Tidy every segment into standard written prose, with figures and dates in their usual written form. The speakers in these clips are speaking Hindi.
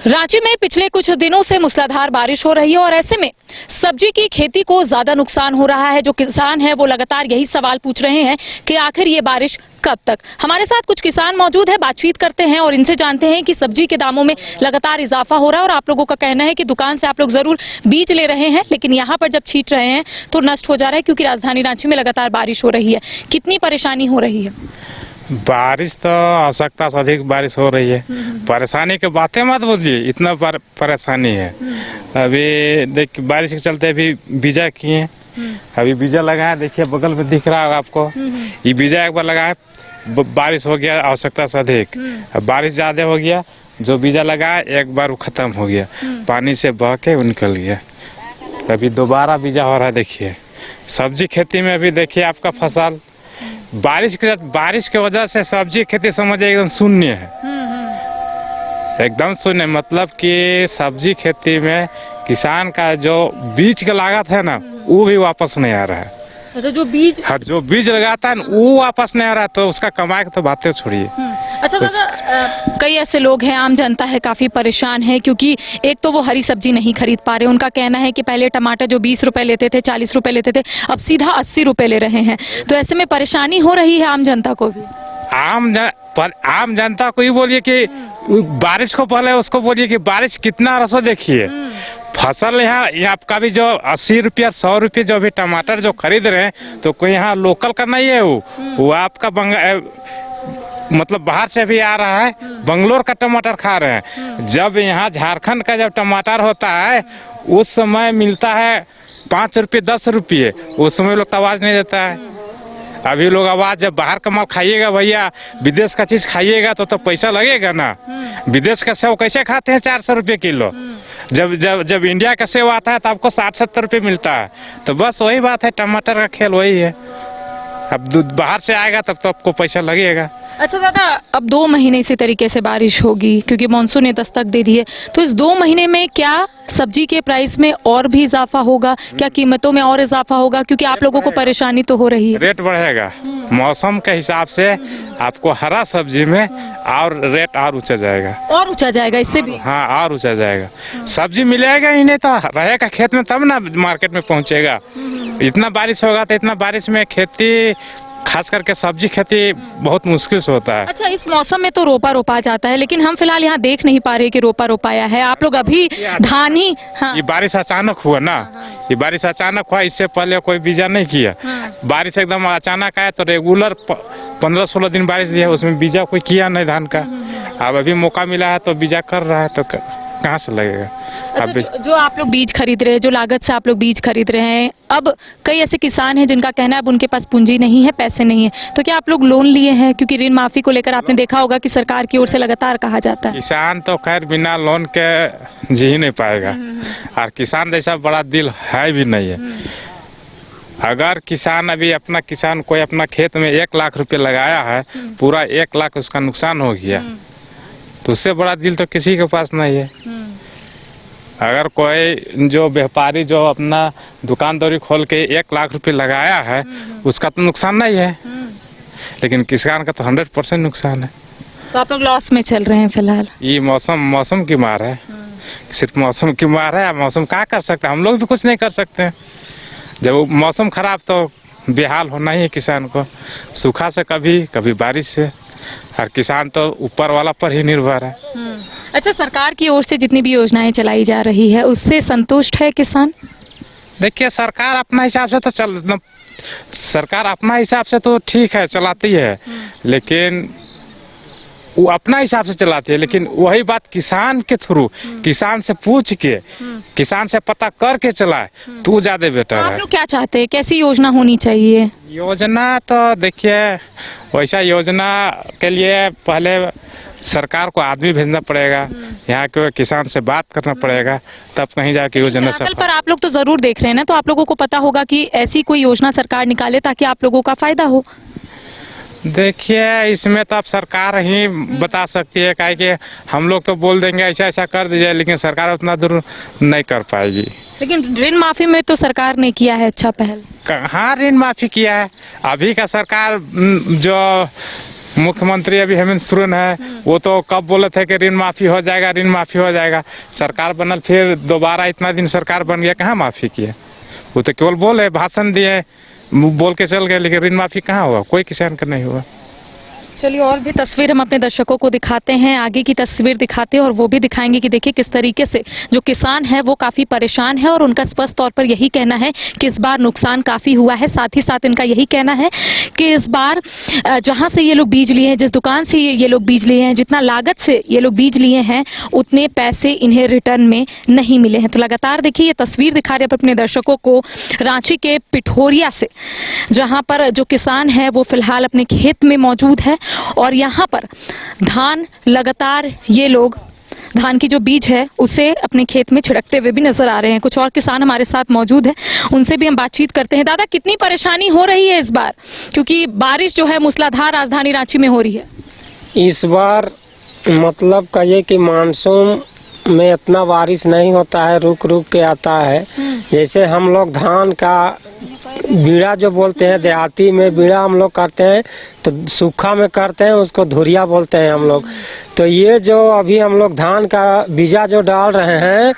रांची में पिछले कुछ दिनों से मूसलाधार बारिश हो रही है और ऐसे में सब्जी की खेती को ज्यादा नुकसान हो रहा है। जो किसान हैं वो लगातार यही सवाल पूछ रहे हैं कि आखिर ये बारिश कब तक। हमारे साथ कुछ किसान मौजूद है, बातचीत करते हैं और इनसे जानते हैं कि सब्जी के दामों में लगातार इजाफा हो रहा है और आप लोगों का कहना है कि दुकान से आप लोग जरूर बीज ले रहे हैं, लेकिन यहाँ पर जब छींट रहे हैं तो नष्ट हो जा रहा है क्योंकि राजधानी रांची में लगातार बारिश हो रही है। कितनी परेशानी हो रही है? बारिश तो आवश्यकता से अधिक बारिश हो रही है। परेशानी की बातें मत बोलिए, इतना परेशानी है। अभी देख बारिश के चलते अभी बीजा किए, अभी बीजा लगाए, देखिए बगल में दिख रहा होगा आपको। ये बीजा एक बार लगाए, बारिश हो गया आवश्यकता से अधिक, बारिश ज़्यादा हो गया, जो बीजा लगाए एक बार वो ख़त्म हो गया, पानी से बह के वो निकल गया। अभी दोबारा बीजा हो रहा है। देखिए सब्जी खेती में अभी देखिए आपका फसल बारिश के वजह से सब्जी खेती समझिए एकदम शून्य है, एकदम शून्य। मतलब कि सब्जी खेती में किसान का जो बीज का लागत है ना, वो भी वापस नहीं आ रहा है। अच्छा, जो बीज लगाता है ना वो वापस नहीं आ रहा है, तो उसका कमाई की तो बातें छोड़िए। अच्छा दादा, कई ऐसे लोग हैं, आम जनता है काफ़ी परेशान है क्योंकि एक तो वो हरी सब्जी नहीं खरीद पा रहे। उनका कहना है कि पहले टमाटर जो 20 रुपए लेते थे, 40 रुपए लेते थे, अब सीधा 80 रुपए ले रहे हैं। तो ऐसे में परेशानी हो रही है आम जनता को भी। आम जनता को ही बोलिए कि बारिश को पहले उसको बोलिए कि बारिश कितना रसो देखिए। फसल यहाँ आपका भी जो 80 रुपया 100 रुपये जो भी टमाटर जो खरीद रहे हैं, तो कोई यहाँ लोकल का नहीं है, वो आपका मतलब बाहर से भी आ रहा है, बंगलोर का टमाटर खा रहे हैं। जब यहाँ झारखंड का जब टमाटर होता है उस समय मिलता है 5 रुपये 10 रुपये, उस समय लोग तो आवाज़ नहीं देता है। अभी लोग आवाज़, जब बाहर का माल खाइएगा भैया, विदेश का चीज़ खाइएगा तो पैसा लगेगा ना। विदेश का सेव कैसे खाते हैं 400 रुपये किलो, जब जब जब इंडिया का सेव आता है तो आपको 60-70 रुपये मिलता है। तो बस वही बात है, टमाटर का खेल वही है। अब बाहर से आएगा तब तो आपको पैसा लगेगा। अच्छा दादा, अब 2 महीने इसी तरीके से बारिश होगी क्योंकि मानसून ने दस्तक दे दी है, तो इस 2 महीने में क्या सब्जी के प्राइस में और भी इजाफा होगा? क्या कीमतों में और इजाफा होगा? क्योंकि आप लोगों को परेशानी तो हो रही है। रेट बढ़ेगा मौसम के हिसाब से, आपको हरा सब्जी में और रेट और ऊंचा जाएगा, और ऊंचा जाएगा इससे भी। हाँ, और ऊंचा जाएगा। सब्जी मिलेगा ही नहीं तो रहेगा खेत में, तब ना मार्केट में पहुंचेगा। इतना बारिश होगा तो इतना बारिश में खेती, खास करके सब्जी खेती बहुत मुश्किल से होता है। अच्छा, इस मौसम में तो रोपा जाता है, लेकिन हम फिलहाल यहाँ देख नहीं पा रहे कि रोपाया है। आप लोग अभी धान ही। हाँ। ये बारिश अचानक हुआ ना, ये बारिश अचानक हुआ, इससे पहले कोई बीजा नहीं किया। बारिश एकदम अचानक आया तो रेगुलर 15-16 दिन बारिश दिया, उसमें बीजा कोई किया नहीं धान का। अब अभी मौका मिला है तो बीजा कर रहा है, तो कहाँ से लगेगा? अच्छा, जो आप लोग बीज खरीद रहे हैं, जो लागत से आप लोग बीज खरीद रहे हैं, अब कई ऐसे किसान हैं जिनका कहना है अब उनके पास पूंजी नहीं है, पैसे नहीं है, तो क्या आप लोग लोन लिए हैं? क्योंकि ऋण माफी को लेकर आपने देखा होगा कि सरकार की ओर से लगातार कहा जाता है। किसान तो खैर बिना लोन के जी ही नहीं पाएगा, और किसान जैसा बड़ा दिल है भी नहीं है। अगर किसान अभी कोई अपना खेत में 1 लाख रुपए लगाया है, पूरा 1 लाख उसका नुकसान हो गया, तो उससे बड़ा दिल तो किसी के पास नहीं है। अगर कोई जो व्यापारी जो अपना दुकानदारी खोल के 1 लाख रुपए लगाया है, उसका तो नुकसान नहीं है, लेकिन किसान का तो 100% नुकसान है। तो आप लोग लॉस में चल रहे हैं फिलहाल? ये मौसम की मार है, सिर्फ मौसम की मार है। मौसम क्या कर सकते हैं, हम लोग भी कुछ नहीं कर सकते हैं। जब मौसम खराब तो बेहाल होना ही है किसान को, सूखा से कभी बारिश से, और किसान तो ऊपर वाला पर ही निर्भर है। अच्छा, सरकार की ओर से जितनी भी योजनाएं चलाई जा रही है उससे संतुष्ट है किसान? देखिए सरकार अपना हिसाब से तो ठीक है, चलाती है, लेकिन वो अपना हिसाब से चलाती है। लेकिन वही बात किसान के थ्रू, किसान से पूछ के, किसान से पता करके चलाए तो ज्यादा बेटर है। आप लोग क्या चाहते हैं, कैसी योजना होनी चाहिए? योजना तो देखिए, वैसा योजना के लिए पहले सरकार को आदमी भेजना पड़ेगा, यहाँ के किसान से बात करना पड़ेगा, तब कहीं जाके योजना सफल। पर आप लोग तो जरूर देख रहे हैं ना, तो आप लोगों को पता होगा कि ऐसी कोई योजना सरकार निकाले ताकि आप लोगों का फायदा हो। देखिए इसमें तो आप सरकार ही बता सकती है, काहे कि हम लोग तो बोल देंगे ऐसा ऐसा कर दीजिए, लेकिन सरकार उतना दूर नहीं कर पाएगी। लेकिन ऋण माफी में तो सरकार ने किया है अच्छा पहल। कहाँ ऋण माफी किया है? अभी का सरकार जो मुख्यमंत्री अभी हेमंत सोरेन है, वो तो कब बोले थे कि ऋण माफी हो जाएगा, ऋण माफी हो जाएगा। सरकार बनल, फिर दोबारा इतना दिन सरकार बन गया, कहाँ माफी किए? वो तो केवल बोले, भाषण दिए, बोल के चल गए, लेकिन ऋण माफी कहाँ हुआ? कोई किसान का नहीं हुआ। चलिए और भी तस्वीर हम अपने दर्शकों को दिखाते हैं, आगे की तस्वीर दिखाते हैं और वो भी दिखाएंगे कि देखिए किस तरीके से जो किसान है वो काफ़ी परेशान है और उनका स्पष्ट तौर पर यही कहना है कि इस बार नुकसान काफ़ी हुआ है। साथ ही साथ इनका यही कहना है कि इस बार जहां से ये लोग बीज लिए हैं, जिस दुकान से ये लोग बीज लिए हैं, जितना लागत से ये लोग बीज लिए हैं, उतने पैसे इन्हें रिटर्न में नहीं मिले हैं। तो लगातार देखिए ये तस्वीर दिखा रहे हैं अपने दर्शकों को रांची के पिठोरिया से, जहां पर जो किसान है वो फिलहाल अपने खेत में मौजूद है और यहाँ पर धान लगातार ये लोग धान की जो बीज है उसे अपने खेत में छिड़कते हुए भी नजर आ रहे हैं। कुछ और किसान हमारे साथ मौजूद हैं, उनसे भी हम बातचीत करते हैं। दादा, कितनी परेशानी हो रही है इस बार, क्योंकि बारिश जो है मूसलाधार राजधानी रांची में हो रही है? इस बार मतलब कहिए कि मानसून में इतना बारिश नहीं होता है, रुक रुक के आता है। जैसे हम लोग धान का बीड़ा जो बोलते हैं, देहाती में बीड़ा हम लोग करते हैं, तो सूखा में करते हैं, उसको धुरिया बोलते हैं हम लोग। तो ये जो अभी हम लोग धान का बीजा जो डाल रहे हैं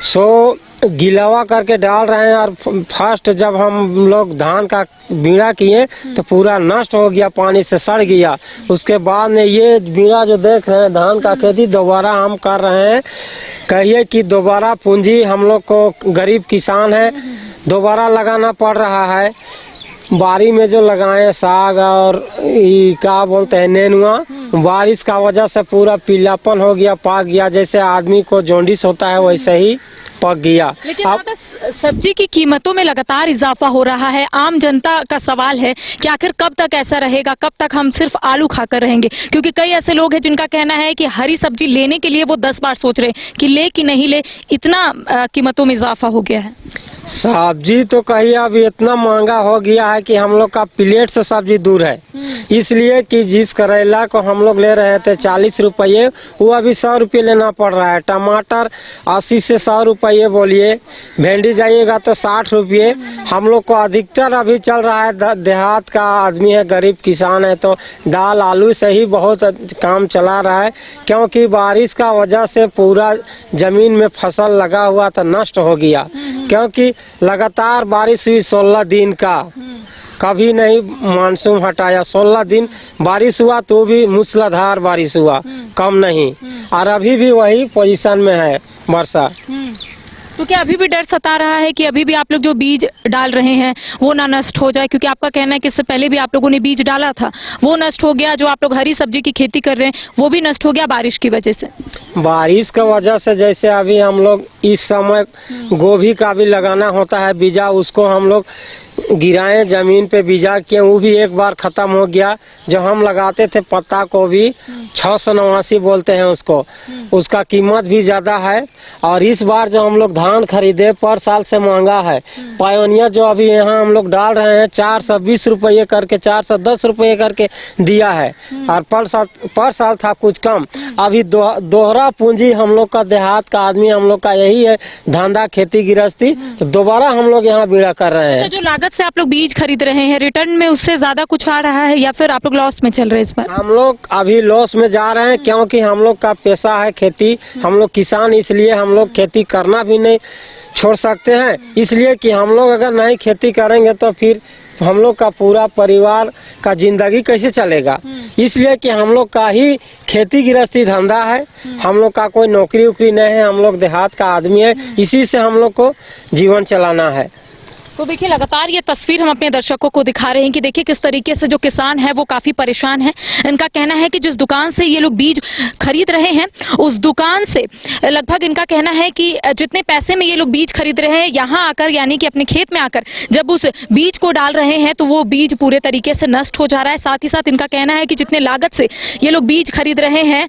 सो गिलावा करके डाल रहे हैं, और फर्स्ट जब हम लोग धान का बीड़ा किए तो पूरा नष्ट हो गया, पानी से सड़ गया। उसके बाद में ये बीड़ा जो देख रहे हैं धान का खेती दोबारा हम कर रहे हैं। कहिए कि दोबारा पूंजी हम लोग को, गरीब किसान है, दोबारा लगाना पड़ रहा है। बारी में जो लगाए साग और क्या बोलते हैं नेनुआ, बारिश का वजह से पूरा पीलापन हो गया, पाक गया। जैसे आदमी को जॉन्डिस होता है वैसे ही पक गया। लेकिन अब सब्जी की कीमतों में लगातार इजाफा हो रहा है। आम जनता का सवाल है कि आखिर कब तक ऐसा रहेगा, कब तक हम सिर्फ आलू खाकर रहेंगे? क्योंकि कई ऐसे लोग हैं जिनका कहना है कि हरी सब्जी लेने के लिए वो 10 बार सोच रहे हैं कि ले कि नहीं ले, इतना कीमतों में इजाफा हो गया है। सब्जी तो कहिए अभी इतना महंगा हो गया है कि हम लोग का प्लेट से सब्जी दूर है। इसलिए कि जिस करेला को हम लोग ले रहे थे 40 रुपये, वो अभी 100 रुपये लेना पड़ रहा है। टमाटर 80 से 100 रुपये बोलिए, भिंडी जाइएगा तो 60 रुपये। हम लोग को अधिकतर अभी चल रहा है, देहात का आदमी है, गरीब किसान है, तो दाल आलू से ही बहुत काम चला रहा है। क्योंकि बारिश का वजह से पूरा जमीन में फसल लगा हुआ था नष्ट हो गया, क्योंकि लगातार बारिश हुई 16 दिन का, कभी नहीं मानसून हटाया। 16 दिन बारिश हुआ तो भी मूसलाधार बारिश हुआ, कम नहीं। और अभी भी वही पोजीशन में है वर्षा। तो क्या अभी भी डर सता रहा है कि अभी भी आप लोग जो बीज डाल रहे हैं वो ना नष्ट हो जाए? क्योंकि आपका कहना है कि इससे पहले भी आप लोगों ने बीज डाला था, वो नष्ट हो गया। जो आप लोग हरी सब्जी की खेती कर रहे हैं वो भी नष्ट हो गया बारिश की वजह से। बारिश की वजह से जैसे अभी हम लोग इस समय गोभी का भी लगाना होता है बीजा, उसको हम लोग गिराए जमीन पे बीजा किए, वो भी एक बार खत्म हो गया। जो हम लगाते थे पत्ता को भी 689 बोलते हैं उसको, उसका कीमत भी ज्यादा है। और इस बार जो हम लोग धान खरीदे पर साल से महंगा है। पायोनियर जो अभी यहाँ हम लोग डाल रहे हैं 420 रुपये करके, 410 रुपये करके दिया है, और पर साल था कुछ कम। अभी दोहरा पूंजी हम लोग का, देहात का आदमी हम लोग का यही है धंधा खेती गृहस्थी, तो दोबारा हम लोग यहाँ बीड़ा कर रहे हैं। जो लागत से आप लोग बीज खरीद रहे हैं, रिटर्न में उससे ज्यादा कुछ आ रहा है या फिर आप लोग लॉस में चल रहे हैं इस बार? हम लोग अभी लॉस में जा रहे हैं, क्योंकि हम लोग का पेशा है खेती, हम लोग किसान, इसलिए हम लोग खेती करना भी नहीं छोड़ सकते हैं। इसलिए कि हम लोग अगर नहीं खेती करेंगे तो फिर हम लोग का पूरा परिवार का जिंदगी कैसे चलेगा? इसलिए कि हम लोग का ही खेती गृहस्थी धंधा है, हम लोग का कोई नौकरी उकरी नहीं है, हम लोग देहात का आदमी है, इसी से हम लोग को जीवन चलाना है। तो देखिए लगातार ये तस्वीर हम अपने दर्शकों को दिखा रहे हैं कि देखिए किस तरीके से जो किसान है वो काफी परेशान है। इनका कहना है कि जिस दुकान से ये लोग बीज खरीद रहे हैं उस दुकान से लगभग इनका कहना है कि जितने पैसे में ये लोग बीज खरीद रहे हैं, यहाँ आकर यानी कि अपने खेत में आकर जब उस बीज को डाल रहे हैं तो वो बीज पूरे तरीके से नष्ट हो जा रहा है। साथ ही साथ इनका कहना है कि जितने लागत से ये लोग बीज खरीद रहे हैं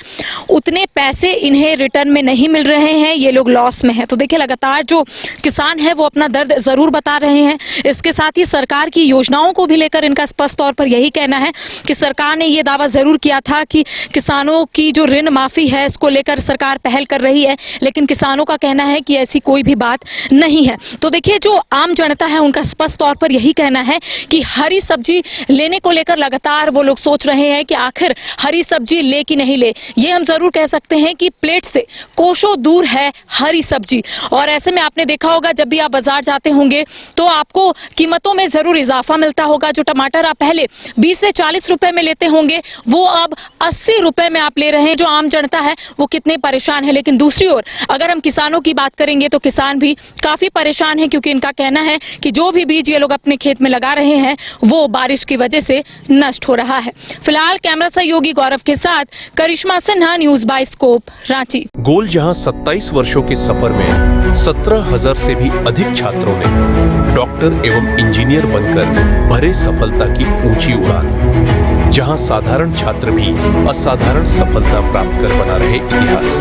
उतने पैसे इन्हें रिटर्न में नहीं मिल रहे हैं, ये लोग लॉस में है। तो देखिए लगातार जो किसान है वो अपना दर्द जरूर बता रहे हैं हैं। इसके साथ ही सरकार की योजनाओं को भी लेकर इनका स्पष्ट तौर पर यही कहना है कि सरकार ने ये दावा जरूर किया था कि किसानों की जो ऋण माफी है इसको लेकर सरकार पहल कर रही है, लेकिन किसानों का कहना है कि ऐसी कोई भी बात नहीं है। तो देखिए, जो आम जनता है उनका स्पष्ट तौर पर यही कहना है कि हरी सब्जी लेने को लेकर लगातार वो लोग सोच रहे हैं कि आखिर हरी सब्जी ले कि नहीं ले। ये हम जरूर कह सकते हैं कि प्लेट से कोसों दूर है हरी सब्जी। और ऐसे में आपने देखा होगा, जब भी आप बाजार जाते होंगे तो आपको कीमतों में जरूर इजाफा मिलता होगा। जो टमाटर आप पहले 20 से 40 रुपए में लेते होंगे वो अब 80 रुपए में आप ले रहे हैं। जो आम जनता है वो कितने परेशान है। लेकिन दूसरी ओर अगर हम किसानों की बात करेंगे तो किसान भी काफी परेशान है, क्योंकि इनका कहना है कि जो भी बीज ये लोग अपने खेत में लगा रहे हैं वो बारिश की वजह से नष्ट हो रहा है। फिलहाल कैमरा सहयोगी गौरव के साथ करिश्मा सिन्हा, न्यूज बाइस्कोप, रांची। गोल जहां 27 वर्षों के सफर में 17,000 से भी अधिक छात्रों ने डॉक्टर एवं इंजीनियर बनकर भरे सफलता की ऊंची उड़ान, जहां साधारण छात्र भी असाधारण सफलता प्राप्त कर बना रहे इतिहास।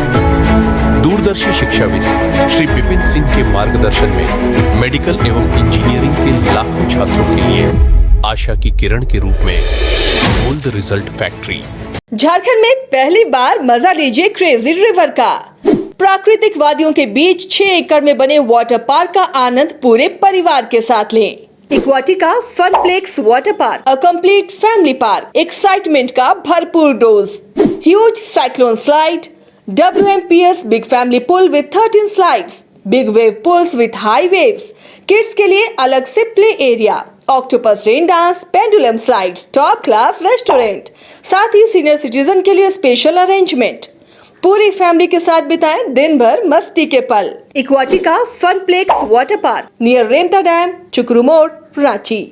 दूरदर्शी शिक्षाविद श्री विपिन सिंह के मार्गदर्शन में मेडिकल एवं इंजीनियरिंग के लाखों छात्रों के लिए आशा की किरण के रूप में गोल्ड रिजल्ट फैक्ट्री। झारखंड में पहली बार मजा लीजिए क्रेजी रिवर का। प्राकृतिक वादियों के बीच 6 एकड़ में बने वाटर पार्क का आनंद पूरे परिवार के साथ लें। Equatica funplex water park, a complete family park, excitement का भरपूर dose, huge cyclone slide, WMPS big family pool with 13 slides, big wave pools with high waves, kids के लिए अलग से play area, octopus rain dance, pendulum slides, top class restaurant, साथ ही सीनियर सिटीजन के लिए स्पेशल अरेंजमेंट। पूरी फैमिली के साथ बिताएं दिन भर मस्ती के पल। इक्वाटिका funplex water park near Remta dam, चुकरू मोड़, रांची।